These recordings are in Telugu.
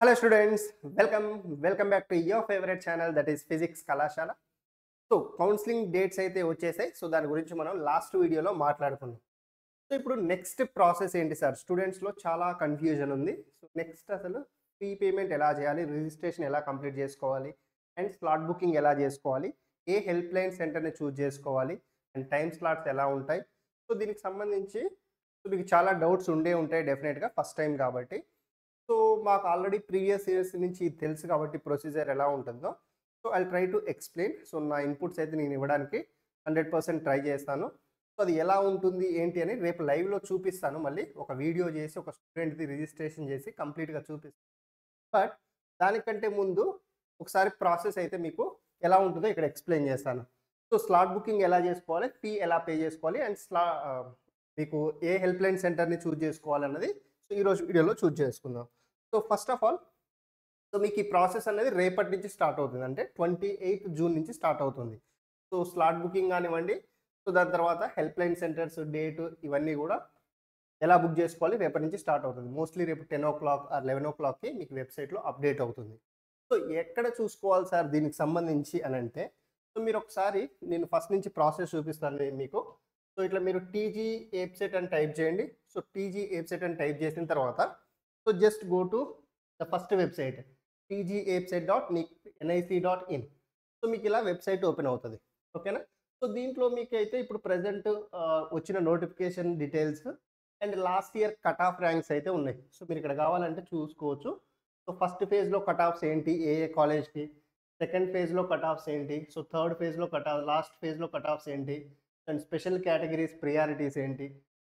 Hello students, welcome back to your favorite channel, that is Physics Kalashala. So counselling dates అయితే వచ్చేసాయి. సో దాని గురించి మనం లాస్ట్ వీడియోలో మాట్లాడుకున్నాం. సో ఇప్పుడు నెక్స్ట్ ప్రాసెస్ ఏంటి సార్? స్టూడెంట్స్లో చాలా కన్ఫ్యూజన్ ఉంది. సో నెక్స్ట్ అసలు ఫీ పేమెంట్ ఎలా చేయాలి, రిజిస్ట్రేషన్ ఎలా కంప్లీట్ చేసుకోవాలి, అండ్ స్లాట్ బుకింగ్ ఎలా చేసుకోవాలి, ఏ హెల్ప్ లైన్ సెంటర్ని చూజ్ చేసుకోవాలి, అండ్ టైం స్లాట్స్ ఎలా ఉంటాయి. సో దీనికి సంబంధించి మీకు చాలా డౌట్స్ ఉంటాయి డెఫినెట్గా, ఫస్ట్ టైం కాబట్టి. సో మాకు ఆల్రెడీ ప్రీవియస్ ఇయర్స్ నుంచి తెలుసు కాబట్టి ప్రొసీజర్ ఎలా ఉంటుందో. So I try to explain. So నా ఇన్పుట్స్ అయితే నేను ఇవ్వడానికి 100% ట్రై చేస్తాను. సో అది ఎలా ఉంటుంది ఏంటి అని రేపు లైవ్లో చూపిస్తాను. మళ్ళీ ఒక వీడియో చేసి ఒక స్టూడెంట్ది రిజిస్ట్రేషన్ చేసి కంప్లీట్గా చూపిస్తాను. బట్ దానికంటే ముందు ఒకసారి ప్రాసెస్ అయితే మీకు ఎలా ఉంటుందో ఇక్కడ ఎక్స్ప్లెయిన్ చేస్తాను. సో స్లాట్ బుకింగ్ ఎలా చేసుకోవాలి, ఫీ ఎలా పే చేసుకోవాలి, అండ్ మీకు ఏ హెల్ప్ లైన్ సెంటర్ని చూజ్ చేసుకోవాలన్నది సో ఈరోజు వీడియోలో చూజ్ చేసుకుందాం. So first of all, so మీకు ఈ ప్రాసెస్ అనేది రేపటి నుంచి స్టార్ట్ అవుతుంది, అంటే 28 జూన్ నుంచి స్టార్ట్ అవుతుంది. సో స్లాట్ బుకింగ్ కానివ్వండి, సో దాని తర్వాత హెల్ప్ లైన్ సెంటర్స్ డేట్ ఇవన్నీ కూడా ఎలా బుక్ చేసుకోవాలి రేపటి నుంచి స్టార్ట్ అవుతుంది. మోస్ట్లీ రేపు 10 o'clock ఆర్ 11 o'clockకి మీకు వెబ్సైట్లో అప్డేట్ అవుతుంది. సో ఎక్కడ చూసుకోవాలి సార్ దీనికి సంబంధించి అని అంటే, సో మీరు ఒకసారి నేను ఫస్ట్ నుంచి ప్రాసెస్ చూపిస్తాను మీకు. సో ఇట్లా మీరు టీజీ వెబ్సైట్ అని టైప్ చేయండి. సో టీజీ వెబ్సైట్ అని టైప్ చేసిన తర్వాత so just go to the first website tgwebsite.nic.in. So మీకు ఇలా వెబ్సైట్ ఓపెన్ అవుతుంది. ఓకేనా? సో దీంట్లో మీకు అయితే ఇప్పుడు ప్రజెంట్ వచ్చిన notification details and last year cut off ranks అయితే ఉన్నాయి. సో మీరు ఇక్కడ కావాలంటే చూసుకోవచ్చు. సో ఫస్ట్ ఫేజ్లో కట్ ఆఫ్స్ ఏంటి, ఏ కాలేజ్కి, సెకండ్ ఫేజ్లో కట్ ఆఫ్స్ ఏంటి, సో థర్డ్ ఫేజ్లో కట్ ఆఫ్, లాస్ట్ ఫేజ్లో కట్ ఆఫ్స్ ఏంటి, అండ్ స్పెషల్ కేటగిరీస్ ప్రియారిటీస్ ఏంటి.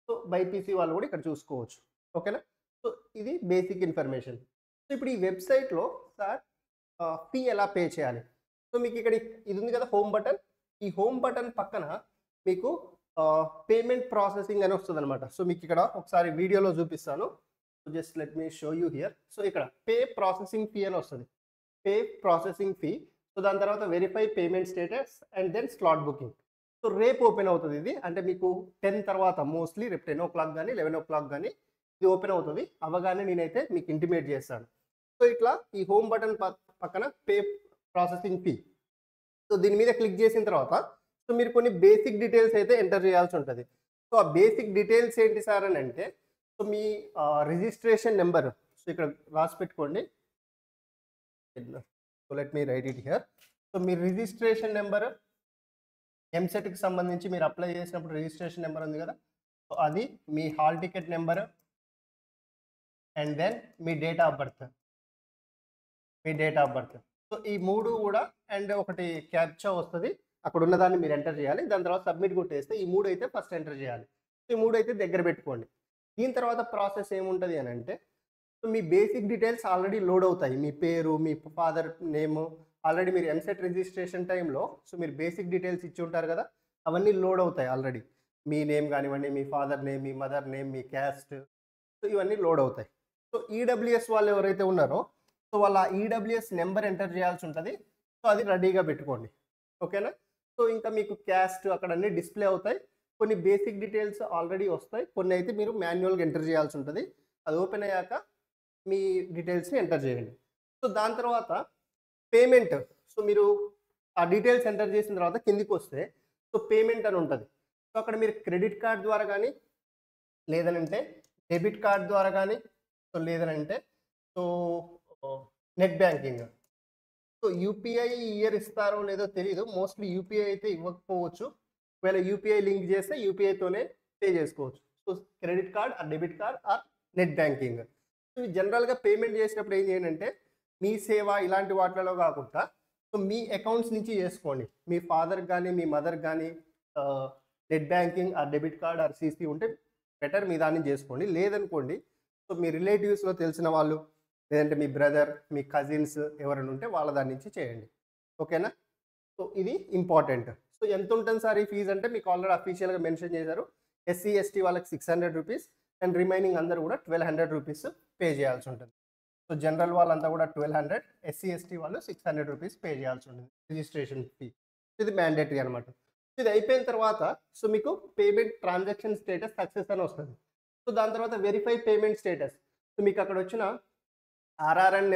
సో బైపీసీ వాళ్ళు కూడా ఇక్కడ చూసుకోవచ్చు. ఓకేనా? సో ఇది బేసిక్ ఇన్ఫర్మేషన్. సో ఇప్పుడు ఈ వెబ్సైట్లో సార్ ఫీ ఎలా పే చేయాలి? సో మీకు ఇక్కడ ఇది ఉంది కదా హోమ్ బటన్. ఈ హోమ్ బటన్ పక్కన మీకు పేమెంట్ ప్రాసెసింగ్ అని వస్తుంది అనమాట. సో మీకు ఇక్కడ ఒకసారి వీడియోలో చూపిస్తాను. So just let me show you here. So ఇక్కడ పే ప్రాసెసింగ్ ఫీ అని వస్తుంది, పే ప్రాసెసింగ్ ఫీ. సో దాని తర్వాత verify payment status and then slot booking. So రేపు ఓపెన్ అవుతుంది ఇది, అంటే మీకు 10 తర్వాత మోస్ట్లీ రేపు 10 o'clock కానీ 11 o'clock కానీ ఇది ఓపెన్ అవుతుంది. అవగానే నేనైతే మీకు ఇంటిమేట్ చేస్తాను. సో ఇట్లా ఈ హోమ్ బటన్ పక్కన పే ప్రాసెసింగ్ ఫీ, సో దీని మీద క్లిక్ చేసిన తర్వాత సో మీరు కొన్ని బేసిక్ డీటెయిల్స్ అయితే ఎంటర్ చేయాల్సి ఉంటుంది. సో ఆ బేసిక్ డీటెయిల్స్ ఏంటి సార్ అని అంటే, సో మీ రిజిస్ట్రేషన్ నెంబర్ సో ఇక్కడ రాసి పెట్టుకోండి. So let me write it here. So మీ రిజిస్ట్రేషన్ నెంబర్, ఎంసెట్కి సంబంధించి మీరు అప్లై చేసినప్పుడు రిజిస్ట్రేషన్ నెంబర్ ఉంది కదా, సో అది, మీ hall ticket number, and then మీ డేట్ ఆఫ్ బర్త్. సో ఈ మూడు కూడా, అండ్ ఒకటి క్యాప్చా వస్తుంది, అక్కడ ఉన్నదాన్ని మీరు ఎంటర్ చేయాలి. దాని తర్వాత సబ్మిట్ కొట్టేస్తే ఈ మూడు అయితే ఫస్ట్ ఎంటర్ చేయాలి. సో ఈ మూడు అయితే దగ్గర పెట్టుకోండి. దీని తర్వాత ప్రాసెస్ ఏముంటుంది అని అంటే, సో మీ బేసిక్ డీటెయిల్స్ ఆల్రెడీ లోడ్ అవుతాయి. మీ పేరు, మీ ఫాదర్ నేమ్, ఆల్రెడీ మీరు ఎంసెట్ రిజిస్ట్రేషన్ టైంలో సో మీరు బేసిక్ డీటెయిల్స్ ఇచ్చి ఉంటారు కదా, అవన్నీ లోడ్ అవుతాయి ఆల్రెడీ. మీ నేమ్ కానివ్వండి, మీ ఫాదర్ నేమ్, మీ మదర్ నేమ్, మీ క్యాస్ట్, సో ఇవన్నీ లోడ్ అవుతాయి. సో ఈడబ్ల్యూఎస్ వాళ్ళు ఎవరైతే ఉన్నారో సో వాళ్ళ ఈడబ్ల్యూఎస్ నెంబర్ ఎంటర్ చేయాల్సి ఉంటుంది. సో అది రెడీగా పెట్టుకోండి. ఓకేనా? సో ఇంకా మీకు క్యాస్ట్ అక్కడ అన్నీ డిస్ప్లే అవుతాయి. కొన్ని బేసిక్ డీటెయిల్స్ ఆల్రెడీ వస్తాయి, కొన్ని అయితే మీరు మాన్యువల్గా ఎంటర్ చేయాల్సి ఉంటుంది. అది ఓపెన్ అయ్యాక మీ డీటెయిల్స్ని ఎంటర్ చేయండి. సో దాని తర్వాత పేమెంట్, సో మీరు ఆ డీటెయిల్స్ ఎంటర్ చేసిన తర్వాత కిందికి వస్తే సో పేమెంట్ అని ఉంటుంది. సో అక్కడ మీరు క్రెడిట్ కార్డ్ ద్వారా కానీ, లేదనంటే డెబిట్ కార్డ్ ద్వారా కానీ, సో లేదనంటే so net banking. So UPI ఇయర్ ఇస్తారో లేదో తెలియదు, మోస్ట్లీ యూపీఐ అయితే ఇవ్వకపోవచ్చు. ఒకవేళ యూపీఐ లింక్ చేస్తే యూపీఐతోనే పే చేసుకోవచ్చు. So credit card or debit card or net banking. So జనరల్గా పేమెంట్ చేసినప్పుడు ఏం చేయండి అంటే, మీ సేవ ఇలాంటి వాటిలలో కాకుండా సో మీ అకౌంట్స్ నుంచి చేసుకోండి. మీ ఫాదర్ కానీ మీ మదర్ కానీ net banking are debit card or CC ఉంటే బెటర్, మీ దాన్ని చేసుకోండి. లేదనుకోండి సో మీ రిలేటివ్స్లో తెలిసిన వాళ్ళు, లేదంటే మీ బ్రదర్, మీ కజిన్స్ ఎవరైనా ఉంటే వాళ్ళ దాని నుంచి చేయండి. ఓకేనా? సో ఇది ఇంపార్టెంట్. సో ఎంత ఉంటుంది సార్ ఈ ఫీజు అంటే, మీకు ఆల్రెడీ అఫీషియల్గా మెన్షన్ చేశారు. ఎస్సీ ఎస్టీ వాళ్ళకి 600 రూపీస్ అండ్ రిమైనింగ్ అందరూ కూడా 1200 రూపీస్ పే చేయాల్సి ఉంటుంది. సో జనరల్ వాళ్ళంతా కూడా 1200, ఎస్సీ ఎస్టీ వాళ్ళు 600 రూపీస్ పే చేయాల్సి ఉంటుంది రిజిస్ట్రేషన్ ఫీ. ఇది మ్యాండేటరీ అనమాట. ఇది అయిపోయిన తర్వాత సో మీకు పేమెంట్ ట్రాన్సాక్షన్ స్టేటస్ సక్సెస్ అని వస్తుంది. సో దాని తర్వాత వెరిఫై పేమెంట్ స్టేటస్. సో మీకు అక్కడ వచ్చిన ఆర్ఆర్ఎన్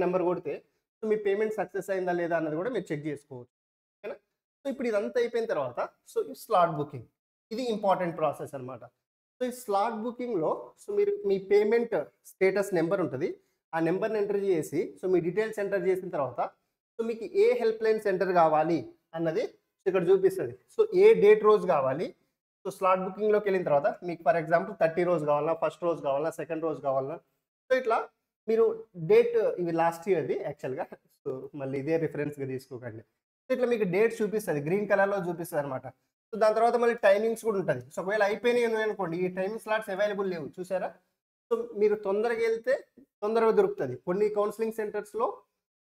నెంబర్ కొడితే సో మీ పేమెంట్ సక్సెస్ అయిందా లేదా అన్నది కూడా మీరు చెక్ చేసుకోవచ్చు. ఓకేనా? సో ఇప్పుడు ఇదంతా అయిపోయిన తర్వాత సో ఈ స్లాట్ బుకింగ్ ఇది ఇంపార్టెంట్ ప్రాసెస్ అనమాట. సో ఈ స్లాట్ బుకింగ్లో సో మీరు మీ పేమెంట్ స్టేటస్ నెంబర్ ఉంటుంది. ఆ నెంబర్ని ఎంటర్ చేసి సో మీ డీటెయిల్స్ ఎంటర్ చేసిన తర్వాత సో మీకు ఏ హెల్ప్ లైన్ సెంటర్ కావాలి అన్నది ఇక్కడ చూపిస్తుంది. సో ఏ డేట్ రోజు కావాలి. సో స్లాట్ బుకింగ్లోకి వెళ్ళిన తర్వాత మీకు ఫర్ ఎగ్జాంపుల్ 30 రోజు కావాలన్నా, ఫస్ట్ రోజు కావాలన్నా, సెకండ్ రోజు కావాలన్నా, సో ఇట్లా మీరు డేట్ ఇవి లాస్ట్ ఇయర్ది యాక్చువల్గా. సో మళ్ళీ ఇదే రిఫరెన్స్గా తీసుకోకండి. సో ఇట్లా మీకు డేట్ చూపిస్తుంది, గ్రీన్ కలర్లో చూపిస్తుంది అనమాట. సో దాని తర్వాత మళ్ళీ టైమింగ్స్ కూడా ఉంటుంది. సో ఒకవేళ అయిపోయినాయి అనుకోండి, ఈ టైమింగ్ స్లాట్స్ అవైలబుల్ లేవు చూసారా. సో మీరు తొందరగా వెళ్తే తొందరగా దొరుకుతుంది. కొన్ని కౌన్సిలింగ్ సెంటర్స్లో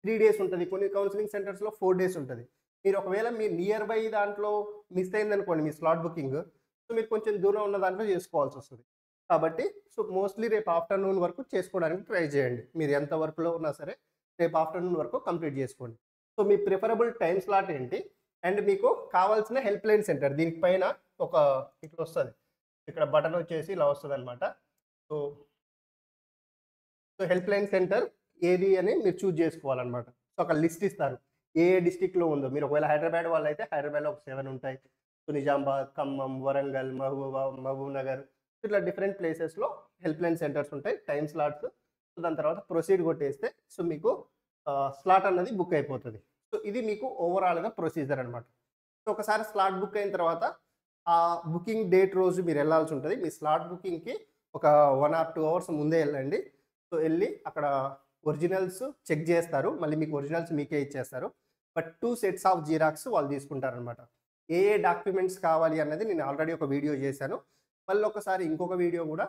3 డేస్ ఉంటుంది, కొన్ని కౌన్సిలింగ్ సెంటర్స్లో 4 డేస్ ఉంటుంది. మీరు ఒకవేళ మీ నియర్ బై దాంట్లో మిస్ అయిందనుకోండి మీ స్లాట్ బుకింగ్, సో మీరు కొంచెం దూరం ఉన్న దాంట్లో చేసుకోవాల్సి వస్తుంది. కాబట్టి సో మోస్ట్లీ రేపు ఆఫ్టర్నూన్ వరకు చేసుకోవడానికి ట్రై చేయండి. మీరు ఎంత వర్క్లో ఉన్నా సరే రేపు ఆఫ్టర్నూన్ వరకు కంప్లీట్ చేసుకోండి. సో మీ ప్రిఫరబుల్ టైం స్లాట్ ఏంటి అండ్ మీకు కావాల్సిన హెల్ప్ లైన్ సెంటర్ దీనిపైన ఒక ఇట్లా వస్తుంది, ఇక్కడ బటన్ వచ్చేసి ఇలా వస్తుంది అనమాట. సో హెల్ప్ లైన్ సెంటర్ ఏది అని మీరు చూజ్ చేసుకోవాలన్నమాట. సో ఒక లిస్ట్ ఇస్తారు ఏ డిస్టిక్లో ఉందో. మీరు ఒకవేళ హైదరాబాద్ వాళ్ళు అయితే హైదరాబాద్లో ఒక 7 ఉంటాయి. సో నిజామాబాద్, ఖమ్మం, వరంగల్, మహబూబ్ నగర్, ఇట్లా డిఫరెంట్ ప్లేసెస్లో హెల్ప్ లైన్ సెంటర్స్ ఉంటాయి, టైం స్లాట్స్. సో దాని తర్వాత ప్రొసీడ్ కొట్టేస్తే సో మీకు స్లాట్ అన్నది బుక్ అయిపోతుంది. సో ఇది మీకు ఓవరాల్గా ప్రొసీజర్ అనమాట. సో ఒకసారి స్లాట్ బుక్ అయిన తర్వాత ఆ బుకింగ్ డేట్ రోజు మీరు వెళ్ళాల్సి ఉంటుంది. మీ స్లాట్ బుకింగ్కి ఒక 1 or 2 hours ముందే వెళ్ళండి. సో వెళ్ళి అక్కడ ఒరిజినల్స్ చెక్ చేస్తారు, మళ్ళీ మీకు ఒరిజినల్స్ మీకే ఇచ్చేస్తారు. బట్ 2 sets ఆఫ్ జిరాక్స్ వాళ్ళు తీసుకుంటారనమాట. ఏ డాక్యుమెంట్స్ కావాలి అన్నది నేను ఆల్రెడీ ఒక వీడియో చేశాను. మళ్ళీ ఒకసారి ఇంకొక వీడియో కూడా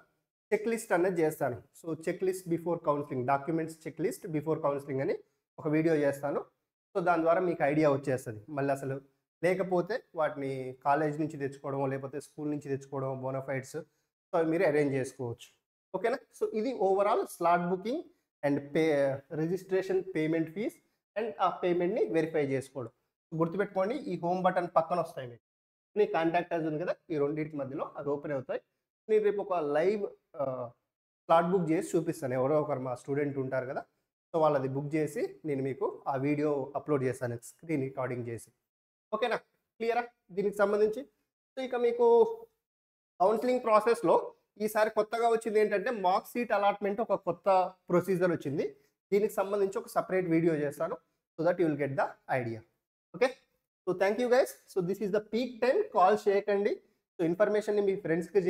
చెక్ లిస్ట్ అనేది చేస్తాను. So check list before counselling, documents check list before counselling అని ఒక వీడియో చేస్తాను. సో దాని ద్వారా మీకు ఐడియా వచ్చేస్తుంది. మళ్ళీ అసలు లేకపోతే వాటిని కాలేజ్ నుంచి తెచ్చుకోవడమో లేకపోతే స్కూల్ నుంచి తెచ్చుకోవడమో బోనఫైడ్స్, సో అవి మీరు అరేంజ్ చేసుకోవచ్చు. ఓకేనా. సో ఇది overall slot booking and registration, payment fees and ఆ పేమెంట్ని వెరిఫై చేసుకోవడం. గుర్తుపెట్టుకోండి, ఈ హోమ్ బటన్ పక్కన వస్తాయి మీకు. మీ కాంటాక్ట్ అస్ ఉంది కదా, ఈ రెండింటి మధ్యలో అది ఓపెన్ అవుతాయి. నేను రేపు ఒక లైవ్ స్లాట్ బుక్ చేసి చూపిస్తాను. ఎవరో ఒకరు మా స్టూడెంట్ ఉంటారు కదా, సో వాళ్ళది బుక్ చేసి నేను మీకు ఆ వీడియో అప్లోడ్ చేస్తాను స్క్రీన్ రికార్డింగ్ చేసి. ఓకేనా, క్లియరా దీనికి సంబంధించి. సో ఇక మీకు కౌన్సిలింగ్ ప్రాసెస్లో ఈసారి కొత్తగా వచ్చింది ఏంటంటే మార్క్ సీట్ అలాట్మెంట్ ఒక కొత్త ప్రొసీజర్ వచ్చింది. దీనికి సంబంధించి ఒక సపరేట్ వీడియో చేస్తాను so that you will get the idea. Okay, so thank you guys. So this is the peak time. Call చేయకండి. సో ఇన్ఫర్మేషన్ని మీ ఫ్రెండ్స్కి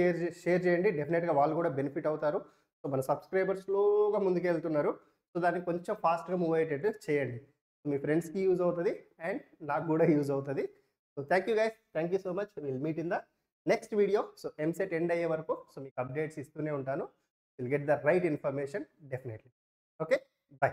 షేర్ చేయండి. డెఫినెట్గా వాళ్ళు కూడా బెనిఫిట్ అవుతారు. సో మన సబ్స్క్రైబర్స్ స్లోగా ముందుకు వెళ్తున్నారు. సో దాన్ని కొంచెం ఫాస్ట్గా మూవ్ అయ్యేటట్టు చేయండి. మీ ఫ్రెండ్స్కి యూజ్ అవుతుంది అండ్ నాకు కూడా యూజ్ అవుతుంది. So thank you guys, thank you so much. Will meet in the next video. So EAMCET end అయ్యే వరకు సో మీకు అప్డేట్స్ ఇస్తూనే ఉంటాను. Will get the right information definitely. Okay, by.